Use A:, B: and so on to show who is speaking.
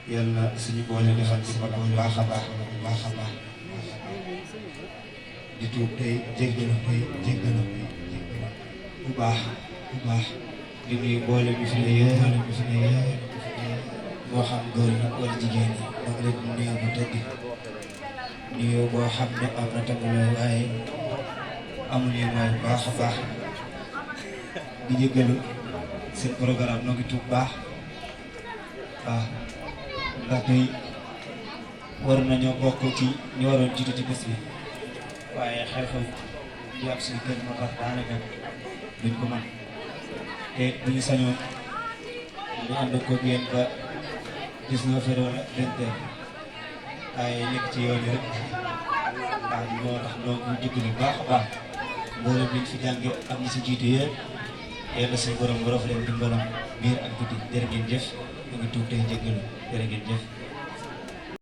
A: yàlla suñu boole defal si bu baax a baax di tuub tey jéggalu bu baax di nuyu boole bi fi ne moo xam góor ñi wala jigéen ñi moo ngi leen di nuyu bu tëdd nuyu boo xam ne am na tamit waaye amul yu mooy bu baax a baax di jéggalu seen programme noo ngi tuub baax ndax tey war nañoo bokk ci ñu waroon jiitu ci bés bi waaye xew-xew di am suñu kër moo tax daanaka duñ ko mën te bu ñu sañoon ñu ànd ko yéen ba 19 heures wala 20 heures waaye nekk ci yoon yi rek waaw moo tax donc jéggalu baax a baax mboolem liñ fi jànge ak ñi si jiitu yëpp yàlla suñu borom bu rafet leen dimbalam biir ak guddi jërë ngeen jëf ñu ngi tuub tey jéggalu jërë ngeen jëf